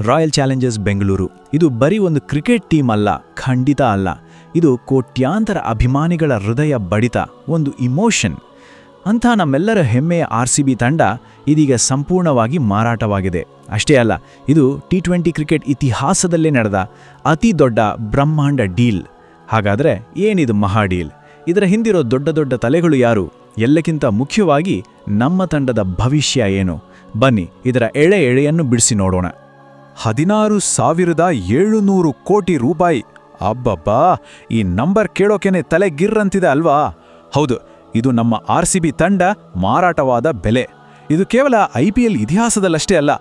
Royal Challengers Bengaluru ಇದು ಬರೀ ಒಂದು ಕ್ರಿಕೆಟ್ ಟೀಮ್ ಅಲ್ಲ, ಖಂಡಿತ ಅಲ್ಲ. ಇದು ಕೋಟ್ಯಾಂತರ ಅಭಿಮಾನಿಗಳ ಹೃದಯ ಬಡಿತ, ಒಂದು ಇಮೋಷನ್. ಅಂಥ ನಮ್ಮೆಲ್ಲರ ಹೆಮ್ಮೆಯ RCB ತಂಡ ಇದೀಗ ಸಂಪೂರ್ಣವಾಗಿ ಮಾರಾಟವಾಗಿದೆ. ಅಷ್ಟೇ ಅಲ್ಲ, ಇದು T20 ಕ್ರಿಕೆಟ್ ಇತಿಹಾಸದಲ್ಲೇ ನಡೆದ ಅತಿ ದೊಡ್ಡ ಬ್ರಹ್ಮಾಂಡ ಡೀಲ್. ಹಾಗಾದರೆ ಏನಿದು ಮಹಾ ಡೀಲ್? ಇದರ ಹಿಂದಿರೋ ದೊಡ್ಡ ದೊಡ್ಡ ತಲೆಗಳು ಯಾರು? ಎಲ್ಲಕ್ಕಿಂತ ಮುಖ್ಯವಾಗಿ ನಮ್ಮ ತಂಡದ ಭವಿಷ್ಯ ಏನು? ಬನ್ನಿ ಇದರ ಎಳೆಯನ್ನು ಬಿಡಿಸಿ ನೋಡೋಣ. 16,700 ಕೋಟಿ ರೂಪಾಯಿ. ಅಬ್ಬಬ್ಬಾ, ಈ ನಂಬರ್ ಕೇಳೋಕೆನೆ ತಲೆ ಗಿರ್ರಂತಿದೆ ಅಲ್ವಾ? ಹೌದು, ಇದು ನಮ್ಮ RCB ತಂಡ ಮಾರಾಟವಾದ ಬೆಲೆ. ಇದು ಕೇವಲ IPL ಇತಿಹಾಸದಲ್ಲಷ್ಟೇ ಅಲ್ಲ,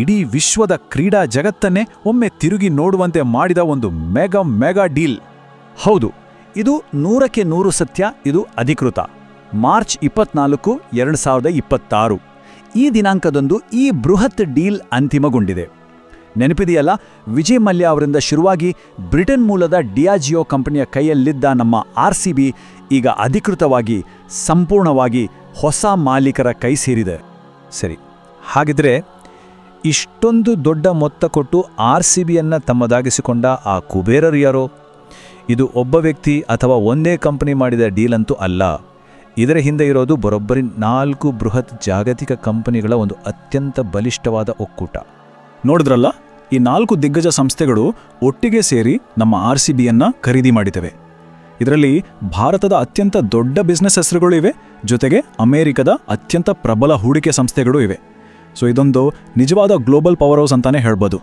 ಇಡೀ ವಿಶ್ವದ ಕ್ರೀಡಾ ಜಗತ್ತನ್ನೇ ಒಮ್ಮೆ ತಿರುಗಿ ನೋಡುವಂತೆ ಮಾಡಿದ ಒಂದು ಮೆಗಾ ಡೀಲ್. ಹೌದು, ಇದು 100ಕ್ಕೆ 100 ಸತ್ಯ. ಇದು ಅಧಿಕೃತ. ಮಾರ್ಚ್ 24, 2026 ಈ ದಿನಾಂಕದಂದು ಈ ಬೃಹತ್ ಡೀಲ್ ಅಂತಿಮಗೊಂಡಿದೆ. ನೆನಪಿದೆಯಲ್ಲ, ವಿಜಯ್ ಮಲ್ಯ ಅವರಿಂದ ಶುರುವಾಗಿ ಬ್ರಿಟನ್ ಮೂಲದ ಡಿಯಾಜಿಯೋ ಕಂಪನಿಯ ಕೈಯಲ್ಲಿದ್ದ ನಮ್ಮ RCB ಈಗ ಅಧಿಕೃತವಾಗಿ ಸಂಪೂರ್ಣವಾಗಿ ಹೊಸ ಮಾಲೀಕರ ಕೈ ಸೇರಿದೆ. ಸರಿ, ಹಾಗಿದ್ರೆ ಇಷ್ಟೊಂದು ದೊಡ್ಡ ಮೊತ್ತ ಕೊಟ್ಟು RCBಯನ್ನು ತಮ್ಮದಾಗಿಸಿಕೊಂಡ ಆ ಕುಬೇರರು ಯಾರೋ? ಇದು ಒಬ್ಬ ವ್ಯಕ್ತಿ ಅಥವಾ ಒಂದೇ ಕಂಪನಿ ಮಾಡಿದ ಡೀಲ್ ಅಂತೂ ಅಲ್ಲ. ಇದರ ಹಿಂದೆ ಇರೋದು ಬರೋಬ್ಬರಿ 4 ಬೃಹತ್ ಜಾಗತಿಕ ಕಂಪನಿಗಳ ಒಂದು ಅತ್ಯಂತ ಬಲಿಷ್ಠವಾದ ಒಕ್ಕೂಟ. ನೋಡಿದ್ರಲ್ಲ, ಈ 4 ದಿಗ್ಗಜ ಸಂಸ್ಥೆಗಳು ಒಟ್ಟಿಗೆ ಸೇರಿ ನಮ್ಮ RCBಯನ್ನು ಖರೀದಿ ಮಾಡಿದವೆ. ಇದರಲ್ಲಿ ಭಾರತದ ಅತ್ಯಂತ ದೊಡ್ಡ ಬಿಸ್ನೆಸ್ ಹೆಸರುಗಳು ಇವೆ, ಜೊತೆಗೆ ಅಮೆರಿಕದ ಅತ್ಯಂತ ಪ್ರಬಲ ಹೂಡಿಕೆ ಸಂಸ್ಥೆಗಳು ಇವೆ. ಸೊ ಇದೊಂದು ನಿಜವಾದ ಗ್ಲೋಬಲ್ ಪವರ್ ಹೌಸ್ ಅಂತಾನೆ ಹೇಳ್ಬೋದು.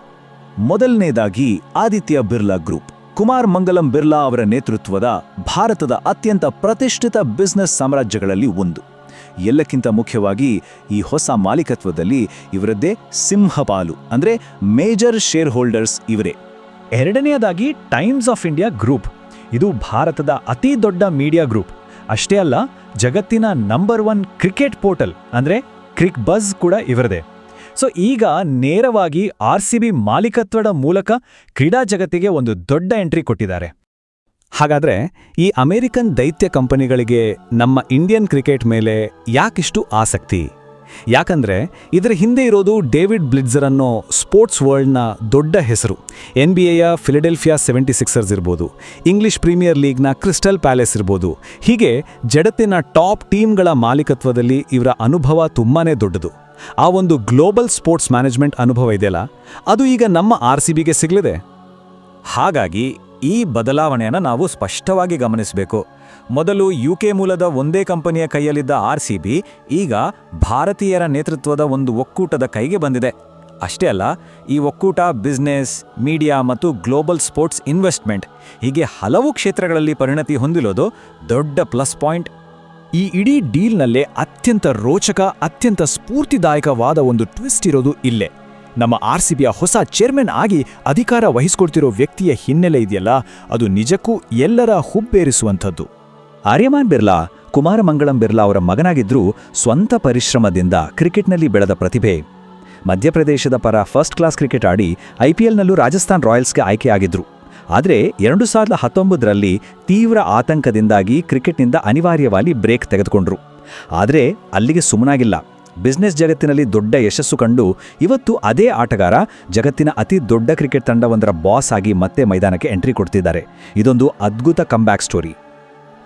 ಮೊದಲನೇದಾಗಿ ಆದಿತ್ಯ ಬಿರ್ಲಾ ಗ್ರೂಪ್. ಕುಮಾರ್ ಮಂಗಲಂ ಬಿರ್ಲಾ ಅವರ ನೇತೃತ್ವದ ಭಾರತದ ಅತ್ಯಂತ ಪ್ರತಿಷ್ಠಿತ ಬಿಸ್ನೆಸ್ ಸಾಮ್ರಾಜ್ಯಗಳಲ್ಲಿ ಒಂದು. ಎಲ್ಲಕ್ಕಿಂತ ಮುಖ್ಯವಾಗಿ ಈ ಹೊಸ ಮಾಲೀಕತ್ವದಲ್ಲಿ ಇವರದ್ದೇ ಸಿಂಹಪಾಲು, ಅಂದರೆ ಮೇಜರ್ ಶೇರ್ ಹೋಲ್ಡರ್ಸ್ ಇವರೇ. ಎರಡನೆಯದಾಗಿ ಟೈಮ್ಸ್ ಆಫ್ ಇಂಡಿಯಾ ಗ್ರೂಪ್. ಇದು ಭಾರತದ ಅತಿ ದೊಡ್ಡ ಮೀಡಿಯಾ ಗ್ರೂಪ್. ಅಷ್ಟೇ ಅಲ್ಲ, ಜಗತ್ತಿನ ನಂಬರ್ 1 ಕ್ರಿಕೆಟ್ ಪೋರ್ಟಲ್ ಅಂದರೆ ಕ್ರಿಕ್ ಬಜ್ ಕೂಡ ಇವರದೇ. ಸೊ ಈಗ ನೇರವಾಗಿ RCB ಮಾಲೀಕತ್ವದ ಮೂಲಕ ಕ್ರೀಡಾ ಜಗತ್ತಿಗೆ ಒಂದು ದೊಡ್ಡ ಎಂಟ್ರಿ ಕೊಟ್ಟಿದ್ದಾರೆ. ಹಾಗಾದ್ರೆ ಈ ಅಮೆರಿಕನ್ ದೈತ್ಯ ಕಂಪನಿಗಳಿಗೆ ನಮ್ಮ ಇಂಡಿಯನ್ ಕ್ರಿಕೆಟ್ ಮೇಲೆ ಯಾಕಿಷ್ಟು ಆಸಕ್ತಿ? ಯಾಕಂದ್ರೆ ಇದರ ಹಿಂದೆ ಇರೋದು ಡೇವಿಡ್ ಬ್ಲಿಟ್ಜರ್ ಅನ್ನೋ ಸ್ಪೋರ್ಟ್ಸ್ ವರ್ಲ್ಡ್ನ ದೊಡ್ಡ ಹೆಸರು. NBAಯ ಫಿಲಡೆಲ್ಫಿಯಾ 76ers ಇರ್ಬೋದು, ಇಂಗ್ಲಿಷ್ ಪ್ರೀಮಿಯರ್ ಲೀಗ್ನ ಕ್ರಿಸ್ಟಲ್ ಪ್ಯಾಲೇಸ್ ಇರ್ಬೋದು. ಹೀಗೆ ಜಗತ್ತಿನ ಟಾಪ್ ಟೀಮ್ಗಳ ಮಾಲೀಕತ್ವದಲ್ಲಿ ಇವರ ಅನುಭವ ತುಂಬಾನೇ ದೊಡ್ಡದು. ಆ ಒಂದು ಗ್ಲೋಬಲ್ ಸ್ಪೋರ್ಟ್ಸ್ ಮ್ಯಾನೇಜ್ಮೆಂಟ್ ಅನುಭವ ಇದೆಯಲ್ಲ, ಅದು ಈಗ ನಮ್ಮ RCBಗೆ ಸಿಗಲಿದೆ. ಹಾಗಾಗಿ ಈ ಬದಲಾವಣೆಯನ್ನು ನಾವು ಸ್ಪಷ್ಟವಾಗಿ ಗಮನಿಸಬೇಕು. ಮೊದಲು UK ಮೂಲದ ಒಂದೇ ಕಂಪನಿಯ ಕೈಯಲ್ಲಿದ್ದ RCB ಈಗ ಭಾರತೀಯರ ನೇತೃತ್ವದ ಒಂದು ಒಕ್ಕೂಟದ ಕೈಗೆ ಬಂದಿದೆ. ಅಷ್ಟೇ ಅಲ್ಲ, ಈ ಒಕ್ಕೂಟ ಬಿಸ್ನೆಸ್, ಮೀಡಿಯಾ ಮತ್ತು ಗ್ಲೋಬಲ್ ಸ್ಪೋರ್ಟ್ಸ್ ಇನ್ವೆಸ್ಟ್ಮೆಂಟ್ ಹೀಗೆ ಹಲವು ಕ್ಷೇತ್ರಗಳಲ್ಲಿ ಪರಿಣತಿ ಹೊಂದಿರೋದು ದೊಡ್ಡ ಪ್ಲಸ್ ಪಾಯಿಂಟ್. ಈ ಇಡೀ ಡೀಲ್ನಲ್ಲೇ ಅತ್ಯಂತ ರೋಚಕ, ಅತ್ಯಂತ ಸ್ಫೂರ್ತಿದಾಯಕವಾದ ಒಂದು ಟ್ವಿಸ್ಟ್ ಇರೋದು ಇಲ್ಲೇ. ನಮ್ಮ RCBಯ ಹೊಸ ಚೇರ್ಮನ್ ಆಗಿ ಅಧಿಕಾರ ವಹಿಸಿಕೊಡ್ತಿರೋ ವ್ಯಕ್ತಿಯ ಹಿನ್ನೆಲೆ ಇದೆಯಲ್ಲ, ಅದು ನಿಜಕ್ಕೂ ಎಲ್ಲರ ಹುಬ್ಬೇರಿಸುವಂಥದ್ದು. ಆರ್ಯಮಾನ್ ಬಿರ್ಲಾ ಕುಮಾರ ಮಂಗಳಂ ಬಿರ್ಲಾ ಅವರ ಮಗನಾಗಿದ್ದರೂ ಸ್ವಂತ ಪರಿಶ್ರಮದಿಂದ ಕ್ರಿಕೆಟ್ನಲ್ಲಿ ಬೆಳೆದ ಪ್ರತಿಭೆ. ಮಧ್ಯಪ್ರದೇಶದ ಪರ ಫಸ್ಟ್ ಕ್ಲಾಸ್ ಕ್ರಿಕೆಟ್ ಆಡಿ IPLನಲ್ಲೂ ರಾಜಸ್ಥಾನ್ ರಾಯಲ್ಸ್ಗೆ ಆಯ್ಕೆಯಾಗಿದ್ರು. ಆದರೆ 2019ರಲ್ಲಿ ತೀವ್ರ ಆತಂಕದಿಂದಾಗಿ ಕ್ರಿಕೆಟ್ನಿಂದ ಅನಿವಾರ್ಯವಾಗಿ ಬ್ರೇಕ್ ತೆಗೆದುಕೊಂಡ್ರು. ಆದರೆ ಅಲ್ಲಿಗೆ ಸುಮ್ಮನಾಗಿಲ್ಲ. ಬಿಸ್ನೆಸ್ ಜಗತ್ತಿನಲ್ಲಿ ದೊಡ್ಡ ಯಶಸ್ಸು ಕಂಡು ಇವತ್ತು ಅದೇ ಆಟಗಾರ ಜಗತ್ತಿನ ಅತಿ ದೊಡ್ಡ ಕ್ರಿಕೆಟ್ ತಂಡವೊಂದರ ಬಾಸ್ ಆಗಿ ಮತ್ತೆ ಮೈದಾನಕ್ಕೆ ಎಂಟ್ರಿ ಕೊಡ್ತಿದ್ದಾರೆ. ಇದೊಂದು ಅದ್ಭುತ ಕಮ್ಬ್ಯಾಕ್ ಸ್ಟೋರಿ.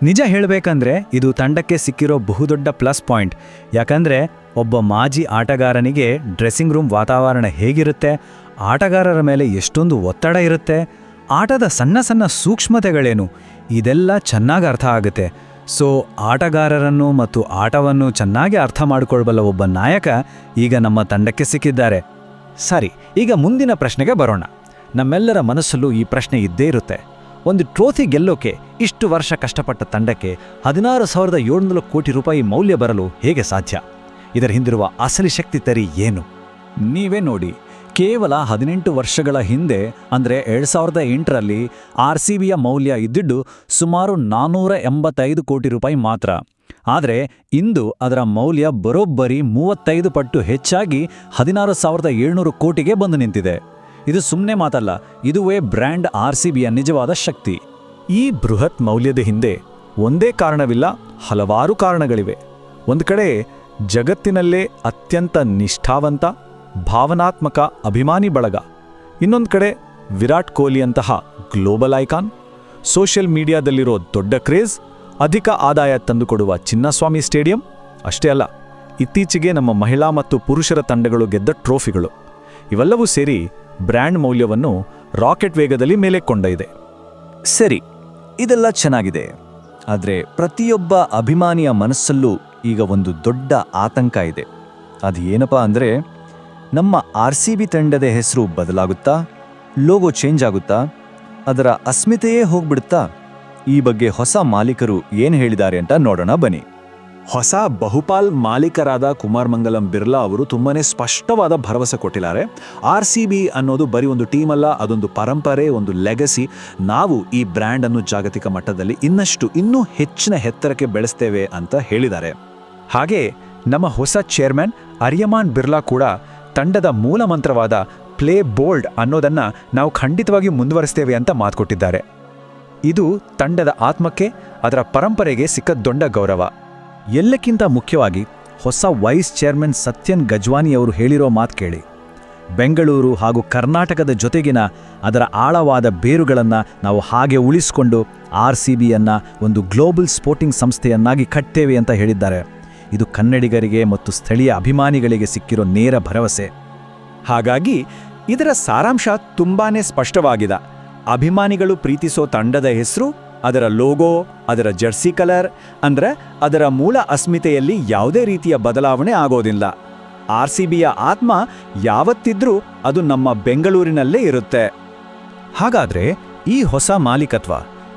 ನಿಜ ಹೇಳಬೇಕಂದ್ರೆ ಇದು ತಂಡಕ್ಕೆ ಸಿಕ್ಕಿರೋ ಬಹುದೊಡ್ಡ ಪ್ಲಸ್ ಪಾಯಿಂಟ್. ಯಾಕಂದ್ರೆ ಒಬ್ಬ ಮಾಜಿ ಆಟಗಾರನಿಗೆ ಡ್ರೆಸ್ಸಿಂಗ್ ರೂಮ್ ವಾತಾವರಣ ಹೇಗಿರುತ್ತೆ, ಆಟಗಾರರ ಮೇಲೆ ಎಷ್ಟೊಂದು ಒತ್ತಡ ಇರುತ್ತೆ, ಆಟದ ಸಣ್ಣ ಸಣ್ಣ ಸೂಕ್ಷ್ಮತೆಗಳೇನು, ಇದೆಲ್ಲ ಚೆನ್ನಾಗಿ ಅರ್ಥ ಆಗುತ್ತೆ. ಸೊ ಆಟಗಾರರನ್ನು ಮತ್ತು ಆಟವನ್ನು ಚೆನ್ನಾಗಿ ಅರ್ಥ ಮಾಡಿಕೊಳ್ಬಲ್ಲ ಒಬ್ಬ ನಾಯಕ ಈಗ ನಮ್ಮ ತಂಡಕ್ಕೆ ಸಿಕ್ಕಿದ್ದಾರೆ. ಸರಿ, ಈಗ ಮುಂದಿನ ಪ್ರಶ್ನೆಗೆ ಬರೋಣ. ನಮ್ಮೆಲ್ಲರ ಮನಸ್ಸಲ್ಲೂ ಈ ಪ್ರಶ್ನೆ ಇದ್ದೇ ಇರುತ್ತೆ. ಒಂದು ಟ್ರೋಫಿ ಗೆಲ್ಲೋಕೆ ಇಷ್ಟು ವರ್ಷ ಕಷ್ಟಪಟ್ಟ ತಂಡಕ್ಕೆ 16,700 ಕೋಟಿ ರೂಪಾಯಿ ಮೌಲ್ಯ ಬರಲು ಹೇಗೆ ಸಾಧ್ಯ? ಇದರ ಹಿಂದಿರುವ ಅಸಲಿ ಶಕ್ತಿ ತರಿ ಏನು? ನೀವೇ ನೋಡಿ, ಕೇವಲ 18 ವರ್ಷಗಳ ಹಿಂದೆ ಅಂದರೆ 2008ರಲ್ಲಿ RCBಯ ಮೌಲ್ಯ ಇದ್ದಿದ್ದು ಸುಮಾರು 485 ಕೋಟಿ ರೂಪಾಯಿ ಮಾತ್ರ. ಆದರೆ ಇಂದು ಅದರ ಮೌಲ್ಯ ಬರೋಬ್ಬರಿ 35 ಪಟ್ಟು ಹೆಚ್ಚಾಗಿ 16,700 ಕೋಟಿಗೆ ಬಂದು ನಿಂತಿದೆ. ಇದು ಸುಮ್ಮನೆ ಮಾತಲ್ಲ, ಇದುವೇ ಬ್ರ್ಯಾಂಡ್ RCBಯ ನಿಜವಾದ ಶಕ್ತಿ. ಈ ಬೃಹತ್ ಮೌಲ್ಯದ ಹಿಂದೆ ಒಂದೇ ಕಾರಣವಿಲ್ಲ, ಹಲವಾರು ಕಾರಣಗಳಿವೆ. ಒಂದು ಕಡೆ ಜಗತ್ತಿನಲ್ಲೇ ಅತ್ಯಂತ ನಿಷ್ಠಾವಂತ, ಭಾವನಾತ್ಮಕ ಅಭಿಮಾನಿ ಬಳಗ, ಇನ್ನೊಂದು ಕಡೆ ವಿರಾಟ್ ಕೊಹ್ಲಿಯಂತಹ ಗ್ಲೋಬಲ್ ಐಕಾನ್, ಸೋಷಿಯಲ್ ಮೀಡಿಯಾದಲ್ಲಿರೋ ದೊಡ್ಡ ಕ್ರೇಜ್, ಅಧಿಕ ಆದಾಯ ತಂದುಕೊಡುವ ಚಿನ್ನಸ್ವಾಮಿ ಸ್ಟೇಡಿಯಂ. ಅಷ್ಟೇ ಅಲ್ಲ, ಇತ್ತೀಚೆಗೆ ನಮ್ಮ ಮಹಿಳಾ ಮತ್ತು ಪುರುಷರ ತಂಡಗಳು ಗೆದ್ದ ಟ್ರೋಫಿಗಳು ಇವೆಲ್ಲವೂ ಸೇರಿ ಬ್ರ್ಯಾಂಡ್ ಮೌಲ್ಯವನ್ನು ರಾಕೆಟ್ ವೇಗದಲ್ಲಿ ಮೇಲೆ ಕೊಂಡೊಯ್ದೆ. ಸರಿ, ಇದೆಲ್ಲ ಚೆನ್ನಾಗಿದೆ. ಆದರೆ ಪ್ರತಿಯೊಬ್ಬ ಅಭಿಮಾನಿಯ ಮನಸ್ಸಲ್ಲೂ ಈಗ ಒಂದು ದೊಡ್ಡ ಆತಂಕ ಇದೆ. ಅದು ಏನಪ್ಪಾ ಅಂದರೆ, ನಮ್ಮ RCB ತಂಡದ ಹೆಸರು ಬದಲಾಗುತ್ತಾ, ಲೋಗೋ ಚೇಂಜ್ ಆಗುತ್ತಾ, ಅದರ ಅಸ್ಮಿತೆಯೇ ಹೋಗ್ಬಿಡುತ್ತಾ? ಈ ಬಗ್ಗೆ ಹೊಸ ಮಾಲೀಕರು ಏನು ಹೇಳಿದ್ದಾರೆ ಅಂತ ನೋಡೋಣ ಬನ್ನಿ. ಹೊಸ ಬಹುಪಾಲ್ ಮಾಲೀಕರಾದ ಕುಮಾರ್ ಮಂಗಲಂ ಬಿರ್ಲಾ ಅವರು ತುಂಬಾನೇ ಸ್ಪಷ್ಟವಾದ ಭರವಸೆ ಕೊಟ್ಟಿದ್ದಾರೆ. RCB ಅನ್ನೋದು ಬರೀ ಒಂದು ಟೀಮ್ ಅಲ್ಲ, ಅದೊಂದು ಪರಂಪರೆ, ಒಂದು ಲೆಗಸಿ. ನಾವು ಈ ಬ್ರ್ಯಾಂಡ್ ಅನ್ನು ಜಾಗತಿಕ ಮಟ್ಟದಲ್ಲಿ ಇನ್ನೂ ಹೆಚ್ಚಿನ ಎತ್ತರಕ್ಕೆ ಬೆಳೆಸ್ತೇವೆ ಅಂತ ಹೇಳಿದ್ದಾರೆ. ಹಾಗೆ ನಮ್ಮ ಹೊಸ ಚೇರ್ಮನ್ ಅರಿಯಮಾನ್ ಬಿರ್ಲಾ ಕೂಡ ತಂಡದ ಮೂಲ ಮಂತ್ರವಾದ ಪ್ಲೇ ಬೋಲ್ಡ್ ಅನ್ನೋದನ್ನ ನಾವು ಖಂಡಿತವಾಗಿ ಮುಂದುವರಿಸ್ತೇವೆ ಅಂತ ಮಾತು ಕೊಟ್ಟಿದ್ದಾರೆ. ಇದು ತಂಡದ ಆತ್ಮಕ್ಕೆ, ಅದರ ಪರಂಪರೆಗೆ ಸಿಕ್ಕ ದೊಡ್ಡ ಗೌರವ. ಎಲ್ಲಕ್ಕಿಂತ ಮುಖ್ಯವಾಗಿ ಹೊಸ ವೈಸ್ ಚೇರ್ಮನ್ ಸತ್ಯನ್ ಗಜ್ವಾನಿಯವರು ಹೇಳಿರೋ ಮಾತು ಕೇಳಿ. ಬೆಂಗಳೂರು ಹಾಗೂ ಕರ್ನಾಟಕದ ಜೊತೆಗಿನ ಅದರ ಆಳವಾದ ಬೇರುಗಳನ್ನು ನಾವು ಹಾಗೆ ಉಳಿಸಿಕೊಂಡು RCBಯನ್ನು ಒಂದು ಗ್ಲೋಬಲ್ ಸ್ಪೋರ್ಟಿಂಗ್ ಸಂಸ್ಥೆಯನ್ನಾಗಿ ಕಟ್ತೇವೆ ಅಂತ ಹೇಳಿದ್ದಾರೆ. ಇದು ಕನ್ನಡಿಗರಿಗೆ ಮತ್ತು ಸ್ಥಳೀಯ ಅಭಿಮಾನಿಗಳಿಗೆ ಸಿಕ್ಕಿರೋ ನೇರ ಭರವಸೆ. ಹಾಗಾಗಿ ಇದರ ಸಾರಾಂಶ ತುಂಬಾನೇ ಸ್ಪಷ್ಟವಾಗಿದೆ. ಅಭಿಮಾನಿಗಳು ಪ್ರೀತಿಸೋ ತಂಡದ ಹೆಸರು, ಅದರ ಲೋಗೋ, ಅದರ ಜರ್ಸಿ ಕಲರ್, ಅಂದ್ರೆ ಅದರ ಮೂಲ ಅಸ್ಮಿತೆಯಲ್ಲಿ ಯಾವುದೇ ರೀತಿಯ ಬದಲಾವಣೆ ಆಗೋದಿಲ್ಲ. RCBಯ ಆತ್ಮ ಯಾವತ್ತಿದ್ರೂ ಅದು ನಮ್ಮ ಬೆಂಗಳೂರಿನಲ್ಲೇ ಇರುತ್ತೆ. ಹಾಗಾದ್ರೆ ಈ ಹೊಸ ಮಾಲೀಕತ್ವ,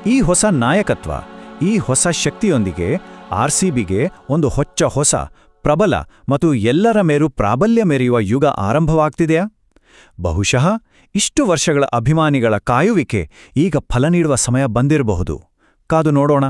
ಈ ಹೊಸ ನಾಯಕತ್ವ, ಈ ಹೊಸ ಶಕ್ತಿಯೊಂದಿಗೆ RCBಗೆ ಒಂದು ಹೊಸ ಪ್ರಬಲ ಮತ್ತು ಎಲ್ಲರ ಮೇಲೂ ಪ್ರಾಬಲ್ಯ ಮೆರೆಯುವ ಯುಗ ಆರಂಭವಾಗ್ತಿದೆಯಾ? ಬಹುಶಃ ಇಷ್ಟು ವರ್ಷಗಳ ಅಭಿಮಾನಿಗಳ ಕಾಯುವಿಕೆ ಈಗ ಫಲ ನೀಡುವ ಸಮಯ ಬಂದಿರಬಹುದು. ಕಾದು ನೋಡೋಣ.